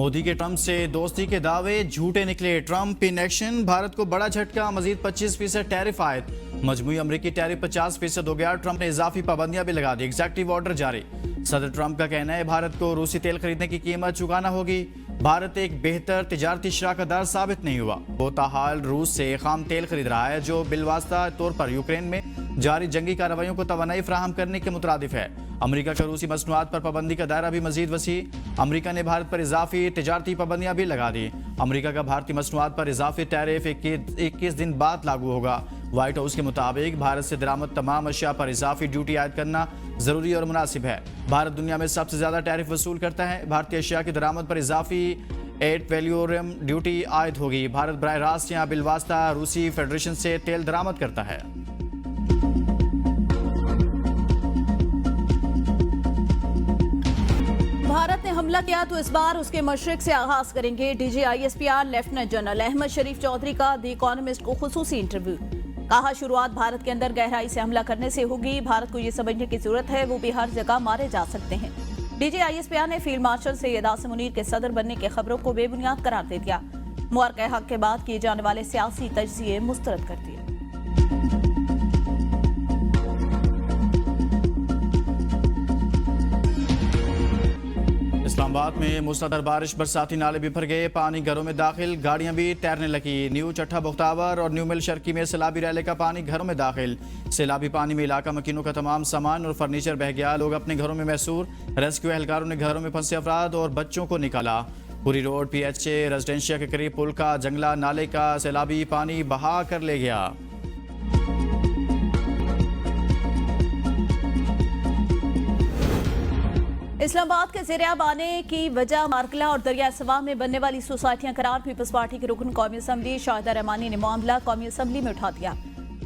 मोदी के ट्रंप से दोस्ती के दावे झूठे निकले। ट्रंप इन एक्शन, भारत को बड़ा झटका, मजीद 25% टैरिफ आयद। मजमूई अमरीकी टैरिफ 50% हो गया। ट्रंप ने इजाफी पाबंदियां भी लगा दी। एग्जेक्टिव ऑर्डर जारी। सदर ट्रंप का कहना है भारत को रूसी तेल खरीदने की कीमत चुकाना होगी। भारत एक बेहतर तिजारती शराकतदार साबित नहीं हुआ। बोताहाल रूस से खाम तेल खरीद रहा है जो बिलवास्ता तौर पर यूक्रेन में जारी जंगी कार्रवाइयों को तवानाई फराहम करने के मुतरादिफ है। अमरीका का रूसी मसनूआत पर पाबंदी का दायरा भी मजीद वसी। अमरीका ने भारत पर इजाफी तिजारती पाबंदियां भी लगा दी। अमरीका का भारतीय मसनूआत पर इजाफी टैरिफ 21 दिन बाद लागू होगा। व्हाइट हाउस के मुताबिक भारत से दरामद तमाम अशिया पर इजाफी ड्यूटी आयद करना जरूरी और मुनासिब है। भारत दुनिया में सबसे ज्यादा टैरिफ वसूल करता है। भारतीय अशिया की दरामद पर इजाफी एड वैल्यूरम ड्यूटी आयद होगी। भारत बराह रास्त या बिलवास्ता रूसी फेडरेशन से तेल दरामद करता है। भारत ने हमला किया तो इस बार उसके मशरिक से आगाज करेंगे। DGISPR लेफ्टिनेंट जनरल अहमद शरीफ चौधरी का द इकोनॉमिस्ट को खुसूसी इंटरव्यू। कहा शुरुआत भारत के अंदर गहराई से हमला करने से होगी। भारत को ये समझने की जरूरत है वो भी हर जगह मारे जा सकते हैं। DGISPR ने फील्ड मार्शल सैयद आसिम मुनीर के सदर बनने की खबरों को बेबुनियाद करार दे दिया। मुबारक हक के बाद किए जाने वाले सियासी तजजिए मुस्तरद कर दिए। इस्लामाबाद में मूसलाधार बारिश, बरसाती नाले बिफर गए, पानी घरों में दाखिल, गाड़ियां भी तैरने लगी। न्यू चट्ठा बुख्तावर और न्यू मिल शर्की में सैलाबी रैले का पानी घरों में दाखिल। सैलाबी पानी में इलाका मकीनों का तमाम सामान और फर्नीचर बह गया। लोग अपने घरों में महसूर। रेस्क्यू एहलकारों ने घरों में फंसे अफराद और बच्चों को निकाला। पूरी रोड PHA रेजिडेंशिया के करीब पुल का जंगला नाले का सैलाबी पानी बहा कर ले गया। इस्लामाबाद के ज़ेरे-आब आने की वजह मार्कला और दरिया सवा में बनने वाली सोसाइटियां करार। पीपल्स पार्टी के रुकन कौमी असम्बली शाहिदा रहमानी ने मामला कौमी असम्बली में उठा दिया।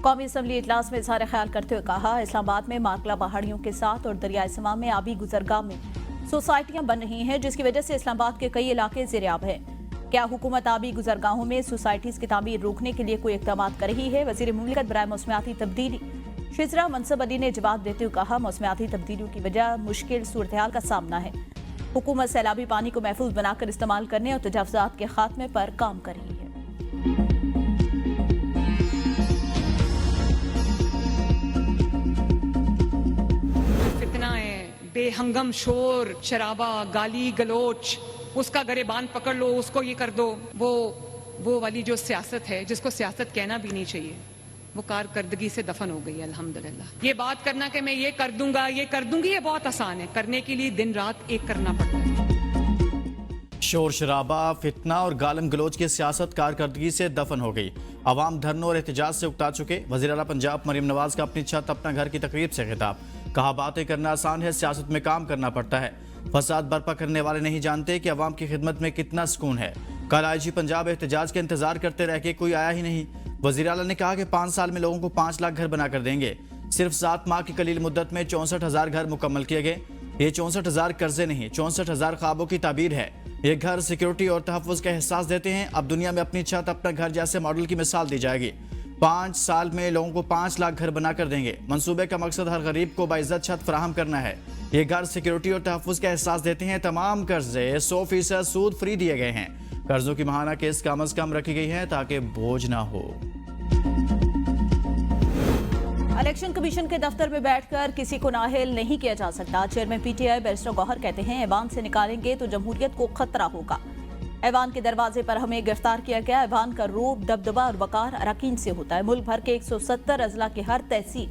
कौमी असम्बली इजलास में इजहार ख्याल करते हुए कहा इस्लामाबाद में मार्कला पहाड़ियों के साथ और दरिया सवा में आबी गुजरगाह में सोसाइटियां बन रही हैं जिसकी वजह से इस्लामाबाद के कई इलाके ज़ेरे-आब है। क्या हुकूमत आबी गुजरगाहों में सोसाइटीज की तामीर रोकने के लिए कोई इक़दाम कर रही है? वज़ीर मुमलिकत बराए मौसमियाती तब्दीली शिजरा मनसब अली ने जवाब देते हुए कहा मौसमियाती तब्दीलियों की वजह मुश्किल सूरत-ए-हाल का सामना है। हुकूमत सैलाबी पानी को महफूज बनाकर इस्तेमाल करने और तजावुज़ात के खात्मे पर काम कर रही है। फितना है, बेहंगम शोर शराबा गाली गलोच, उसका गरेबान पकड़ लो, उसको ये कर दो, वो वाली जो सियासत है जिसको सियासत कहना भी नहीं चाहिए, वो कारकर्दगी से दफन हो गई है अल्हम्दुलिल्लाह। ये बात करना कि मैं ये कर दूंगा ये कर दूंगी ये बहुत आसान है, करने के लिए दिन रात एक करना पड़ता है। शोर शराबा, फितना और गालम गलोच की सियासत कारकर्दगी से दफन हो गई। अवाम धरनों और एहतजाज से उकता चुके। वज़ीर आला पंजाब मरीम नवाज का अपनी छत अपना घर की तकरीब से खिताब। कहा बातें करना आसान है, सियासत में काम करना पड़ता है। फसाद बर्पा करने वाले नहीं जानते कि अवाम की खिदमत में कितना सुकून है। कल IG पंजाब एहतजाज के इंतजार करते रह के कोई आया ही नहीं। वज़ीर आला ने कहा कि 5 साल में लोगों को 5 लाख घर बनाकर देंगे। सिर्फ 7 माह की कलील मुद्दत में 64,000 घर मुकम्मल किए गए। ये 64,000 कर्जे नहीं, 64,000 ख्वाबों की ताबीर है। ये घर सिक्योरिटी और तहफ़्फ़ुज़ का एहसास देते हैं। अब दुनिया में अपनी छत अपना घर जैसे मॉडल की मिसाल दी जाएगी। 5 साल में लोगों को 5 लाख घर बनाकर देंगे। मंसूबे का मकसद हर गरीब को बाइज़्ज़त छत फराहम करना है। ये घर सिक्योरिटी और तहफ़्फ़ुज़ का एहसास देते हैं। तमाम कर्जे 100% सूद फ्री दिए गए हैं। कर्जों की माहाना किस्त कम अज़ कम रखी गई है ताकि बोझ ना हो। इलेक्शन कमीशन के दफ्तर में बैठकर किसी को नाअहल नहीं किया जा सकता। चेयरमैन PTI बैरिस्टर गौहर कहते हैं ऐवान से निकालेंगे तो जमहूरियत को खतरा होगा। ऐवान के दरवाजे पर हमें गिरफ्तार किया गया। ऐवान का रूप दबदबा और वकार अरकान से होता है। मुल्क भर के 170 अजला के हर तहसील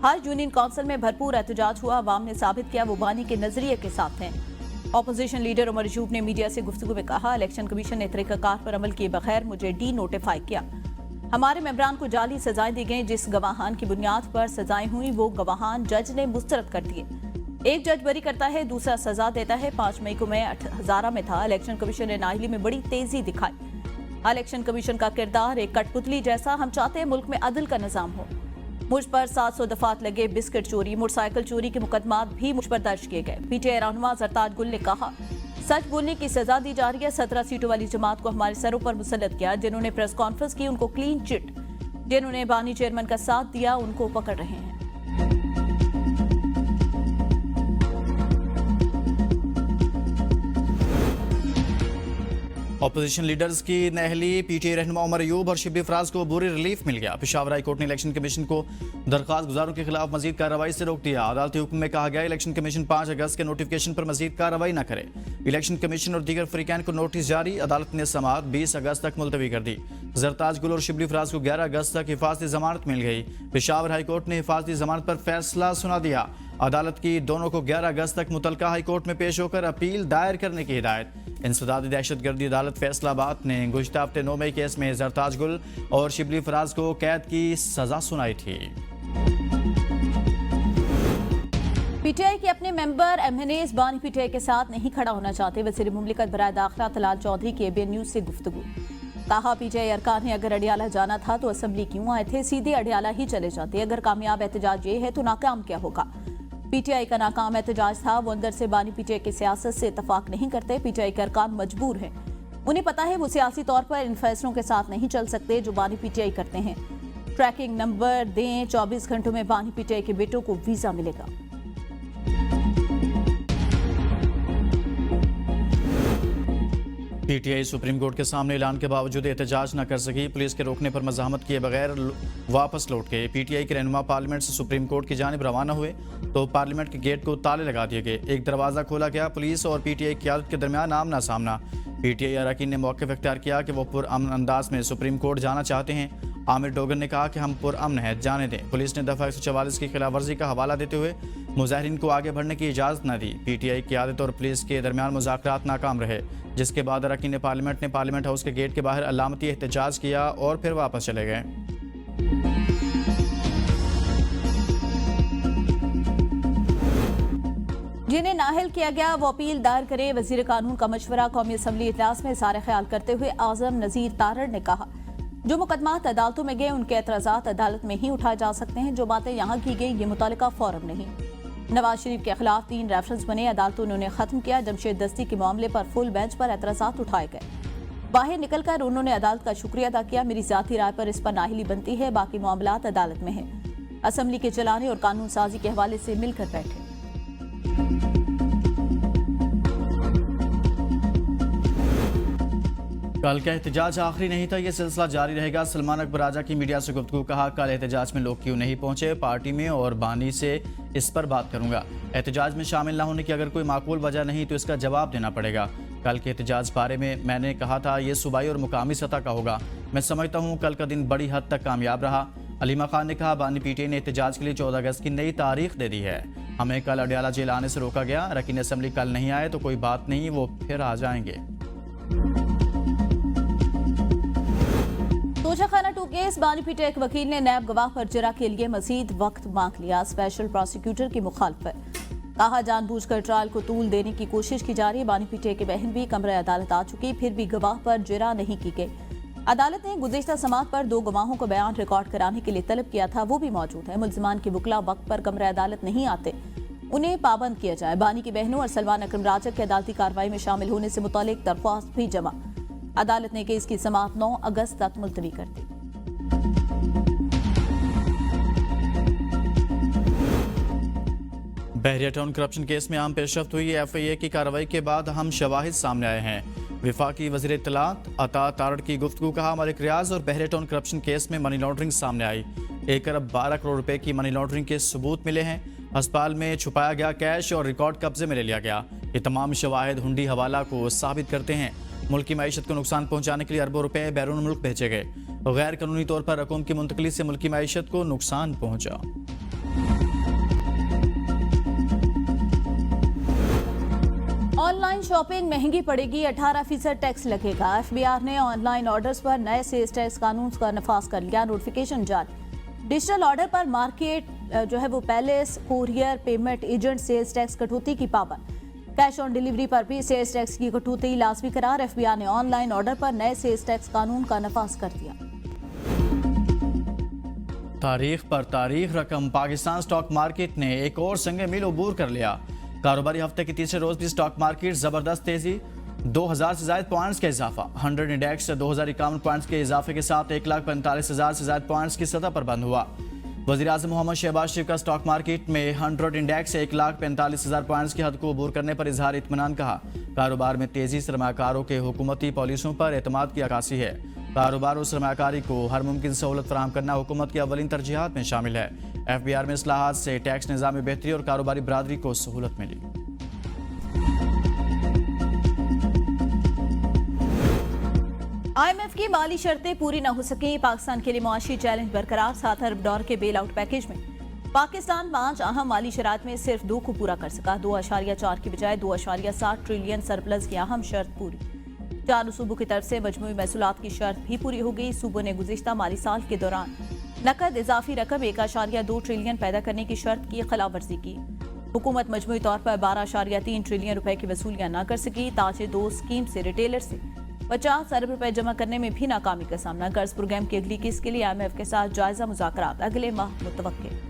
हर यूनियन काउंसिल में भरपूर एहतजाज हुआ। अवाम ने साबित किया वो बानी के नजरिए के साथ हैं। ऑपोजिशन लीडर उमर अयूब ने मीडिया से गुफ्तगू में कहा इलेक्शन कमीशन ने तरीक़ाकार पर अमल किए बगैर मुझे डी-नोटिफाई किया। हमारे मेंबरान को जाली सजाएं दी गई। जिस गवाहान की बुनियाद पर सजाएं हुई वो गवाहान जज ने मुस्तरद कर दिए। एक जज बरी करता है, दूसरा सजा देता है। 5 मई को मैं हजारा में था। इलेक्शन कमीशन ने नाअहली में बड़ी तेजी दिखाई। इलेक्शन कमीशन का किरदार एक कठपुतली जैसा। हम चाहते हैं मुल्क में अदल का निजाम हो। मुझ पर 700 दफात लगे। बिस्किट चोरी, मोटरसाइकिल चोरी के मुकदमात भी मुझ पर दर्ज किए गए। PTI रहनुमा जरताज गुल ने कहा सच बोलने की सजा दी जा रही है। 17 सीटों वाली जमात को हमारे सरों पर मुसल्लत किया। जिन्होंने प्रेस कॉन्फ्रेंस की उनको क्लीन चिट, जिन्होंने बानी चेयरमैन का साथ दिया उनको पकड़ रहे हैं। ऑपोजिशन लीडर्स की नहली, पीटीआई रहनुमा उमर अयूब और शिबली फराज को बुरी रिलीफ मिल गया। पेशावर हाई कोर्ट ने इलेक्शन कमीशन को दरख्वास्त गुजारों के खिलाफ मजीद कार्रवाई से रोक दिया। अदालती हुक्म में कहा गया इलेक्शन कमीशन 5 अगस्त के नोटिफिकेशन पर मजीद कार्रवाई न करे। इलेक्शन कमीशन और दीगर फरीकैन को नोटिस जारी। अदालत ने समाअत 20 अगस्त तक मुलतवी कर दी। जरताज गुल और शिबली फराज को 11 अगस्त तक हिफाजती जमानत मिल गई। पेशावर हाई कोर्ट ने हिफाजती जमानत पर फैसला सुना दिया। अदालत की दोनों को 11 अगस्त तक मुतलका हाई कोर्ट में पेश होकर अपील दायर करने की हिदायत। इंसदादी दहशतगर्दी अदालत फैसलाबाद ने गुज़िश्ता हफ्ते 9 मई केस में जरताज गुल और शिबली फराज को कैद की सजा सुनाई थी। पीटीआई के अपने मेंबर एमएनएस बानी पीटीआई के साथ नहीं खड़ा होना चाहते। वज़ीर मुमलिकत बराए दाखिला तलाल चौधरी की एबीएन न्यूज से गुफ्तगू। कहा पीटीआई अरकान ने अगर अडियाला जाना था तो असम्बली क्यों आए थे, सीधे अडियाला ही चले जाते। अगर कामयाब एहतजाज ये है तो नाकाम क्या होगा। पीटीआई का नाकाम एहतजाज था। वो अंदर से बानी पीटीआई की सियासत से इतफाक नहीं करते। पीटीआई के अरकान मजबूर हैं। उन्हें पता है वो सियासी तौर पर इन फैसलों के साथ नहीं चल सकते जो बानी पीटीआई करते हैं। ट्रैकिंग नंबर दें, 24 घंटों में बानी पीटीआई के बेटों को वीजा मिलेगा। पीटीआई सुप्रीम कोर्ट के सामने ऐलान के बावजूद एहतजाज न कर सकी। पुलिस के रोकने पर मज़ाहमत किए बगैर वापस लौट गए। पीटीआई के रहनुमा पार्लियामेंट से सुप्रीम कोर्ट की जानिब रवाना हुए तो पार्लियामेंट के गेट को ताले लगा दिए गए। एक दरवाज़ा खोला गया। पुलिस और पीटीआई क़यादत के दरमियान आमना सामना। पीटीआई अरकान ने मौक़िफ़ इख्तियार किया कि वो पुरअमन अंदाज में सुप्रीम कोर्ट जाना चाहते हैं। आमिर डोगर ने कहा कि हम पुरअमन हैं, जाने दें। पुलिस ने दफ़ा 144 की खिलाफ वर्जी का हवाला देते हुए मुजाहिरीन को आगे बढ़ने की इजाज़त न दी। पीटीआई क़यादत और पुलिस के दरमियान मुज़ाकरात नाकाम रहे, जिसके बाद अरकान ने पार्लियामेंट हाउस के गेट के बाहर अलामती एहतजाज किया और फिर वापस चले गए। जिन्हें नाअहल किया गया वो अपील दायर करे। वजीर कानून का मशवरा कौमी असम्बली इजलास में इज़हार ख्याल करते हुए आज़म नज़ीर तारड़ ने कहा जो मुकदमात अदालतों में गए उनके एतराज़ात अदालत में ही उठाए जा सकते हैं। जो बातें यहाँ की गई ये मुतल्लिका फोरम नहीं। नवाज शरीफ के खिलाफ 3 रेफरेंस बने, अदालतों ने उन्हें खत्म किया। जमशेद दस्ती के मामले पर फुल बेंच पर एतराज़ात उठाए गए। बाहर निकलकर उन्होंने अदालत का शुक्रिया अदा किया। मेरी ज़ाती राय पर इस पर नाहिली बनती है, बाकी मामलात अदालत में है। असम्बली के चलाने और कानून साजी के हवाले से मिलकर बैठे। कल का एहतजाज आखिरी नहीं था, यह सिलसिला जारी रहेगा। सलमान अकबर राजा की मीडिया से गुफ्तगू। कहा कल एहतजाज में लोग क्यों नहीं पहुंचे, पार्टी में और बानी से इस पर बात करूंगा। एहतजाज में शामिल ना होने की अगर कोई माकूल वजह नहीं तो इसका जवाब देना पड़ेगा। कल के एहतजाज बारे में मैंने कहा था ये सूबाई और मुकामी सतह का होगा। मैं समझता हूँ कल का दिन बड़ी हद तक कामयाब रहा। अलीमा खान ने कहा बानी पीटीआई ने एहतजाज के लिए 14 अगस्त की नई तारीख दे दी है। हमें कल अडियाला जेल आने से रोका गया। अरकान असम्बली कल नहीं आए तो कोई बात नहीं, वो फिर आ जाएंगे। तोशाखाना 2 केस बानी पीटीआई के वकील ने नैब गवाह पर जरा के लिए मजीद वक्त मांग लिया। स्पेशल प्रोसिक्यूटर की मुखालफत। कहा जानबूझकर ट्रायल को तूल देने की कोशिश की जा रही है। बानी पीटीआई की बहन भी कमरे अदालत आ चुकी, फिर भी गवाह पर जरा नहीं की गई। अदालत ने गुज़िश्ता समाअत पर 2 गवाहों को बयान रिकॉर्ड कराने के लिए तलब किया था, वो भी मौजूद है। मुल्ज़िमान के वकला वक्त पर कमरे अदालत नहीं आते, उन्हें पाबंद किया जाए। बानी की बहनों और सलमान अकरम राजा के अदालती कार्रवाई में शामिल होने से मुतालिक दरख्वास्त भी जमा। अदालत ने केस की समाअत 9 अगस्त तक मुलतवी कर दी। बहरिया टाउन करप्शन केस में आम पेशरफ्त हुई। एफआईए की कार्रवाई के बाद हम शवाहिद सामने आए हैं। विफाकी वज़ीर इत्तलात अता तारड़ की गुफ्तगू। कहा मलिक रियाज और बहरिया टाउन करप्शन केस में मनी लॉन्ड्रिंग सामने आई। 1 अरब 12 करोड़ रुपए की मनी लॉन्ड्रिंग के सबूत मिले हैं। अस्पताल में छुपाया गया कैश और रिकॉर्ड कब्जे में ले लिया गया। ये तमाम शवाहिद हुंडी हवाला को साबित करते हैं। मुल्क की मईशत को नुकसान पहुंचाने के लिए अरबों रुपए बैरून मुल्क भेजे गए। गैर कानूनी तौर पर रकूम की मुंतकली से मुल्क की मईशत को नुकसान पहुंचा। ऑनलाइन शॉपिंग महंगी पड़ेगी, 18% टैक्स लगेगा। एफबीआर ने ऑनलाइन ऑर्डर्स पर नए सेल्स टैक्स कानून का नफाज कर लिया। नोटिफिकेशन जारी। डिजिटल ऑर्डर पर मार्केट जो है वो palace, courier, payment agent sales tax कटौती की पाबंद। कैश ऑन डिलीवरी पर भी सेल्स टैक्स की कटौती लाजमी करार। एफबीआर ने ऑनलाइन ऑर्डर पर नए सेल्स टैक्स कानून का नफाज कर दिया। तारीख पर तारीख रकम। पाकिस्तान स्टॉक मार्केट ने एक और संग मील अबूर कर लिया। कारोबारी हफ्ते के तीसरे रोज भी स्टॉक मार्केट जबरदस्त तेजी। 2000 से ज्यादा पॉइंट्स का इजाफा। 100 इंडेक्स 2051 पॉइंट्स के इजाफे के साथ 1,45,000 से ज्यादा पॉइंट्स की सतह पर बंद हुआ। वज़ीर आज़म मोहम्मद शहबाज शरीफ का स्टॉक मार्केट में 100 इंडेक्स 1,45,000 पॉइंट्स की हद को अबूर करने पर इजहार इत्मीनान। कहा कारोबार में तेजी सरमाकारों के हुकूमती पॉलिसियों पर एतमाद की अक्कासी है। कारोबार और सरमाकारी को हर मुमकिन सहूलत फराहम करना हुकूमत की अवलिन तरजीहात में शामिल है। FBR में इस्लाहात से टैक्स निज़ाम में बेहतरी और कारोबारी बरादरी को सहूलत मिली। IMF की माली शर्तें पूरी न हो सकें, पाकिस्तान के लिए मुआशी चैलेंज बरकरार। 7 अरब डॉलर के बेल आउट पैकेज में पाकिस्तान 5 अहम माली शरात में सिर्फ 2 को पूरा कर सका। 2.4 की बजाय 2.7 ट्रिलियन सरप्लस की अहम शर्त पूरी। 4 सूबों की तरफ से मजमूई महसूलात की शर्त भी पूरी हो गई। सूबों ने गुज़िश्ता माली साल के दौरान नकद इजाफी रकम 1.2 ट्रिलियन पैदा करने की शर्त की खिलाफ वर्जी की। हुकूमत मजमूई तौर पर 12.3 ट्रिलियन रुपए की वसूलियां न कर सकी। ताजे 2 स्कीम से रिटेलर से 50 अरब रुपए जमा करने में भी नाकामी का सामना। कर्ज प्रोग्राम की अगली किस्त के लिए IMF के साथ जायजा मुज़ाकरात अगले माह मुतवक्किल।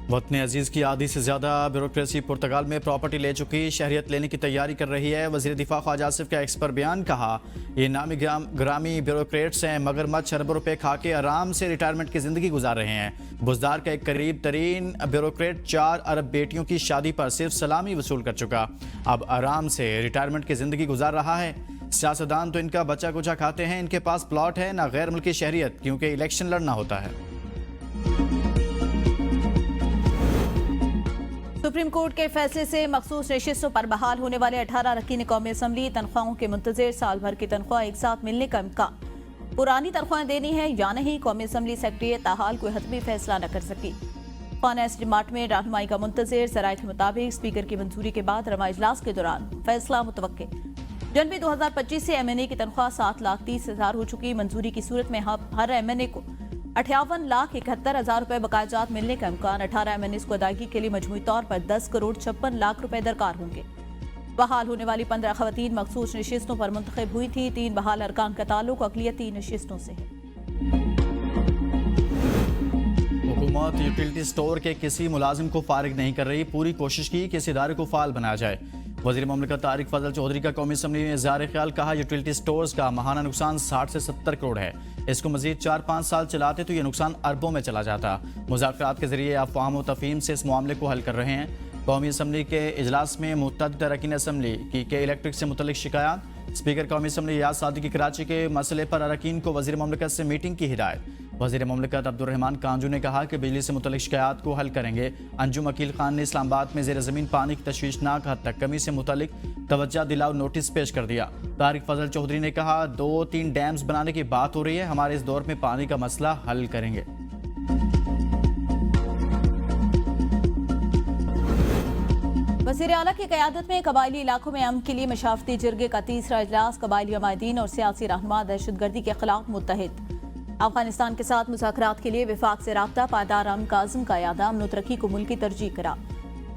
वतन अजीज की आधी से ज्यादा ब्यूरोक्रेसी पुर्तगाल में प्रॉपर्टी ले चुकी, शहरियत लेने की तैयारी कर रही है। वजीर दिफा ख्वाजा आसिफ का एक्स पर बयान। कहा ये नामी ग्रामी ब्यूरोक्रेट्स हैं, मगरमच्छ अरबों रुपए खा के आराम से रिटायरमेंट की जिंदगी गुजार रहे हैं। बुजदार का एक करीब तरीन ब्यूरोक्रेट 4 अरब बेटियों की शादी पर सिर्फ सलामी वसूल कर चुका, अब आराम से रिटायरमेंट की जिंदगी गुजार रहा है। सियासतदान तो इनका बच्चा कुचा खाते हैं, इनके पास प्लॉट है ना गैर मुल्की शहरियत, क्योंकि इलेक्शन लड़ना होता है। सुप्रीम कोर्ट के फैसले से मखसूस नशिस्तों पर बहाल होने वाले 18 अरकान कौमी असम्बली तनख्वाहों के मुंतज़िर साल भर की तनख्वाह एक साथ मिलने का इम्कान। पुरानी तनख्वाहें देनी है या नहीं, कौमी असम्बली सेक्रेटरी ताहाल कोई हतमी फैसला न कर सकी। फाइनेंस डिपार्टमेंट रहनुमाई का मुंतज़िर। ज़राए के मुताबिक स्पीकर की मंजूरी के बाद रमा इजलास के दौरान फैसला मुतवक्के। जनवरी 2025 से MNA की तनख्वाह 7,30,000 हो चुकी। मंजूरी की सूरत में हर MNA को 58,71,000 रुपए बकायजात मिलने का इम्कान। 18 MNAs को अदायगी के लिए मजमूई तौर पर 10 करोड़ 56 लाख रुपए दरकार होंगे। बहाल होने वाली 15 खवातीन मखसूस नशिस्तों पर मुंतखब हुई थी। 3 बहाल अरकान का ताल्लुक अक़लियती नशिस्तों से है। हुकूमत यूटिलिटी स्टोर के किसी मुलाजिम को फारिग नहीं कर रही, पूरी कोशिश की कि इस इदारे को फाल बनाया जाए। वज़ीर ममलिकत तारिक फजल चौधरी का कौमी असम्बली में इज़हार ख्याल। कहा यूटिलिटी स्टोर्स का माहाना नुकसान 60 से 70 करोड़ है, इसको मजीद 4-5 साल चलाते तो ये नुकसान अरबों में चला जाता। मुज़ाकरात के जरिए अफ़वाम व तफ़हीम से इस मामले को हल कर रहे हैं। कौमी असम्बली के इजलास में मुतअद्दिद अरकान असम्बली की के इलेक्ट्रिक से मुतल्लिक शिकायत। स्पीकर कौमी असम्बली याद सादी की कराची के मसले पर अरकान को वज़ीर ममलिकत से मीटिंग की हिदायत। वज़ीर ममलिकत अब्दुर्रहमान कांजू ने कहा कि बिजली से मुतल्लिक शिकायत को हल करेंगे। अंजुम अकील खान ने इस्लामाबाद में ज़ेर ज़मीन पानी की तशवीशनाक हद तक कमी से मुतल्लिक तवज्जो दिलाओ नोटिस पेश कर दिया। तारिक फजल चौधरी ने कहा 2-3 डैम्स बनाने की बात हो रही है, हमारे इस दौर में पानी का मसला हल करेंगे। वज़ीर आला की क़यादत में कबायली इलाकों में अमन के लिए मशावरती जिरगे का 3रा इजलास। कबायली अमायदीन और सियासी रहनुमा दहशतगर्दी के खिलाफ मुत्तहिद। अफगानिस्तान के साथ मुज़ाकरात के लिए विफाक से राब्ता। पायदार अमन का अज़्म का यादा। अमन तरक्की को मुल्की तरजीह करा।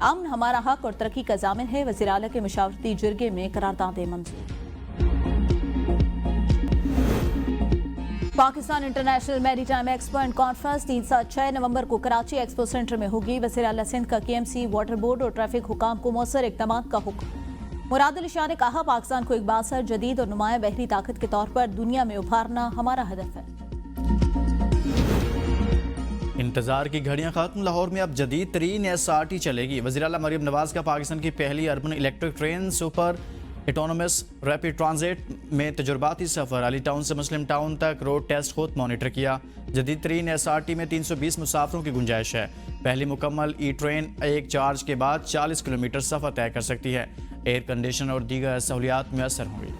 अमन हमारा हक और तरक्की का ज़ामिन है। वज़ीर आला के मशावरती जिरगे में करारदादें मंजूर। Pakistan international maritime expo and conference 3 से 6 नवंबर को कराची एक्सपो सेंटर में होगी। वज़ीर आला सिंध का KMC, वाटर बोर्ड और ट्रैफिक हुकाम को मौसर इक़दाम का हुक्म। मुराद अली शाह ने कहा पाकिस्तान को एक बासर जदीद और नुमाया बहरी ताकत के तौर पर दुनिया में उभारना हमारा हदफ है। इंतजार की घड़ियां खत्म, लाहौर में अब जदीद तरीन SRT चलेगी। वज़ीर आला मरियम नवाज का पाकिस्तान की पहली urban electric train super autonomous rapid transit में तजुर्बाती सफ़र। अली टाउन से मुस्लिम टाउन तक रोड टेस्ट खुद मॉनिटर किया। जदीद तरीन SRT में 320 मुसाफिरों की गुंजाइश है। पहली मुकम्मल ट्रेन एक चार्ज के बाद 40 किलोमीटर सफ़र तय कर सकती है। एयर कंडीशन और दीगर सहूलियात मैसर होंगी।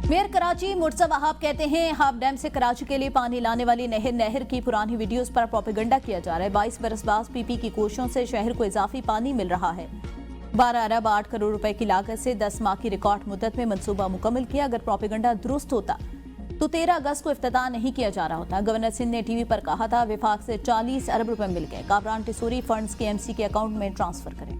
मेयर कराची मुर्तज़ा वहाब कहते हैं हाफ डैम से कराची के लिए पानी लाने वाली नहर की पुरानी वीडियोस पर प्रोपेगेंडा किया जा रहा है। 22 बरस बाद PP की कोशिशों से शहर को इजाफी पानी मिल रहा है। 12 अरब 8 करोड़ रुपए की लागत से 10 माह की रिकॉर्ड मुद्दत में मंसूबा मुकम्मल किया। अगर प्रोपेगेंडा दुरुस्त होता तो 13 अगस्त को इफ्तिताह नहीं किया जा रहा होता। गवर्नर सिंध ने TV पर कहा था विफाक से 40 अरब रुपए मिल गए। काबरान टिसोरी फंड्स KMC के अकाउंट में ट्रांसफर करें।